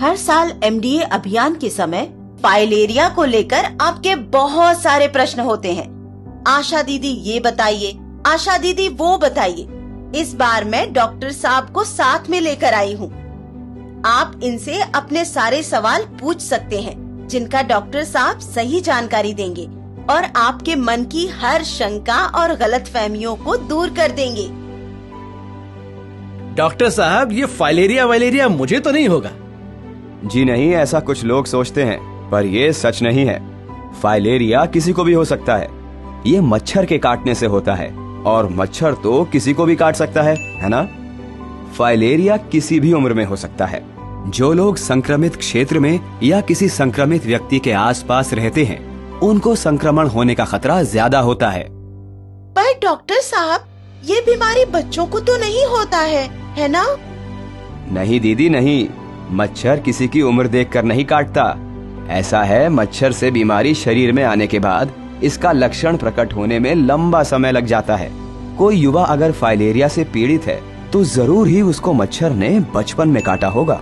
हर साल एमडीए अभियान के समय फाइलेरिया को लेकर आपके बहुत सारे प्रश्न होते हैं। आशा दीदी ये बताइए, आशा दीदी वो बताइए। इस बार मैं डॉक्टर साहब को साथ में लेकर आई हूँ। आप इनसे अपने सारे सवाल पूछ सकते हैं, जिनका डॉक्टर साहब सही जानकारी देंगे और आपके मन की हर शंका और गलतफहमियों को दूर कर देंगे। डॉक्टर साहब, ये फाइलेरिया वाइलेरिया मुझे तो नहीं होगा? जी नहीं, ऐसा कुछ लोग सोचते हैं, पर ये सच नहीं है। फाइलेरिया किसी को भी हो सकता है। ये मच्छर के काटने से होता है और मच्छर तो किसी को भी काट सकता है ना? फाइलेरिया किसी भी उम्र में हो सकता है। जो लोग संक्रमित क्षेत्र में या किसी संक्रमित व्यक्ति के आसपास रहते हैं, उनको संक्रमण होने का खतरा ज्यादा होता है। पर डॉक्टर साहब, ये बीमारी बच्चों को तो नहीं होता है ना? नहीं दीदी नहीं, मच्छर किसी की उम्र देखकर नहीं काटता। ऐसा है, मच्छर से बीमारी शरीर में आने के बाद इसका लक्षण प्रकट होने में लंबा समय लग जाता है। कोई युवा अगर फाइलेरिया से पीड़ित है तो जरूर ही उसको मच्छर ने बचपन में काटा होगा।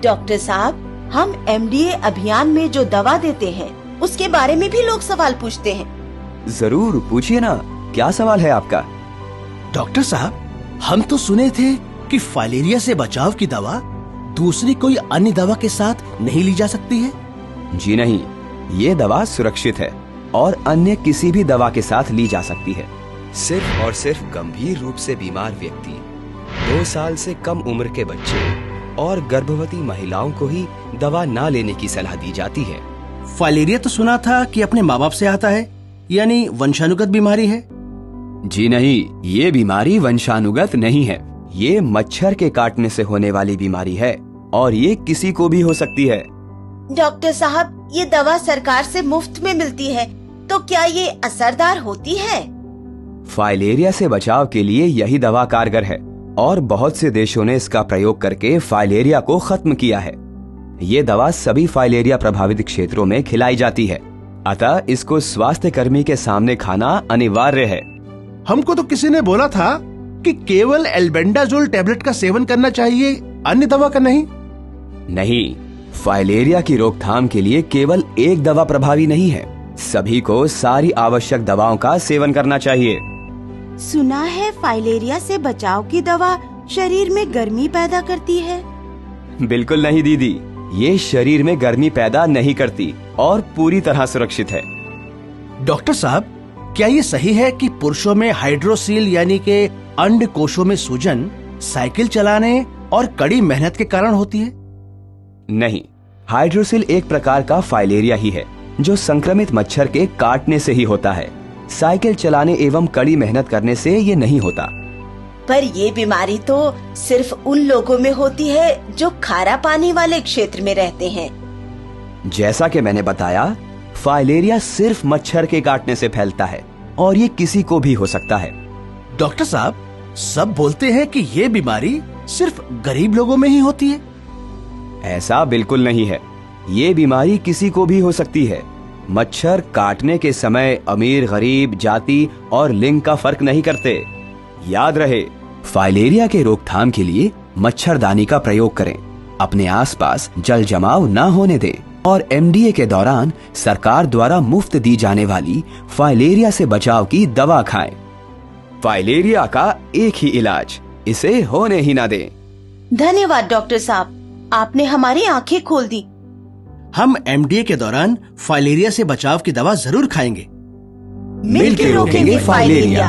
डॉक्टर साहब, हम एमडीए अभियान में जो दवा देते हैं उसके बारे में भी लोग सवाल पूछते हैं। जरूर पूछिए ना, क्या सवाल है आपका? डॉक्टर साहब, हम तो सुने थे कि फाइलेरिया से बचाव की दवा दूसरी कोई अन्य दवा के साथ नहीं ली जा सकती है। जी नहीं, ये दवा सुरक्षित है और अन्य किसी भी दवा के साथ ली जा सकती है। सिर्फ और सिर्फ गंभीर रूप से बीमार व्यक्ति, 2 साल से कम उम्र के बच्चे और गर्भवती महिलाओं को ही दवा ना लेने की सलाह दी जाती है। फाइलेरिया तो सुना था कि अपने माँ बाप से आता है, यानी वंशानुगत बीमारी है। जी नहीं, ये बीमारी वंशानुगत नहीं है। ये मच्छर के काटने से होने वाली बीमारी है और ये किसी को भी हो सकती है। डॉक्टर साहब, ये दवा सरकार से मुफ्त में मिलती है, तो क्या ये असरदार होती है? फाइलेरिया से बचाव के लिए यही दवा कारगर है और बहुत से देशों ने इसका प्रयोग करके फाइलेरिया को खत्म किया है। ये दवा सभी फाइलेरिया प्रभावित क्षेत्रों में खिलाई जाती है, अतः इसको स्वास्थ्य कर्मी के सामने खाना अनिवार्य है। हमको तो किसी ने बोला था कि केवल एल्बेंडाजोल टैबलेट का सेवन करना चाहिए, अन्य दवा का नहीं। नहीं, फाइलेरिया की रोकथाम के लिए केवल एक दवा प्रभावी नहीं है। सभी को सारी आवश्यक दवाओं का सेवन करना चाहिए। सुना है फाइलेरिया से बचाव की दवा शरीर में गर्मी पैदा करती है। बिल्कुल नहीं दीदी, ये शरीर में गर्मी पैदा नहीं करती और पूरी तरह सुरक्षित है। डॉक्टर साहब, क्या ये सही है कि पुरुषों में हाइड्रोसील यानी के अंड कोशों में सूजन साइकिल चलाने और कड़ी मेहनत के कारण होती है? नहीं, हाइड्रोसील एक प्रकार का फाइलेरिया ही है जो संक्रमित मच्छर के काटने से ही होता है। साइकिल चलाने एवं कड़ी मेहनत करने से ये नहीं होता। पर ये बीमारी तो सिर्फ उन लोगों में होती है जो खारा पानी वाले क्षेत्र में रहते हैं। जैसा कि मैंने बताया, फाइलेरिया सिर्फ मच्छर के काटने से फैलता है और ये किसी को भी हो सकता है। डॉक्टर साहब, सब बोलते हैं कि ये बीमारी सिर्फ गरीब लोगों में ही होती है। ऐसा बिल्कुल नहीं है। ये बीमारी किसी को भी हो सकती है। मच्छर काटने के समय अमीर गरीब जाति और लिंग का फर्क नहीं करते। याद रहे, फाइलेरिया के रोकथाम के लिए मच्छरदानी का प्रयोग करें, अपने आसपास जल जमाव न होने दें और एमडीए के दौरान सरकार द्वारा मुफ्त दी जाने वाली फाइलेरिया से बचाव की दवा खाएं। फाइलेरिया का एक ही इलाज, इसे होने ही ना दें। धन्यवाद डॉक्टर साहब, आपने हमारी आंखें खोल दी। हम एमडीए के दौरान फाइलेरिया से बचाव की दवा जरूर खाएंगे। मिलकर रोकेंगे फाइलेरिया।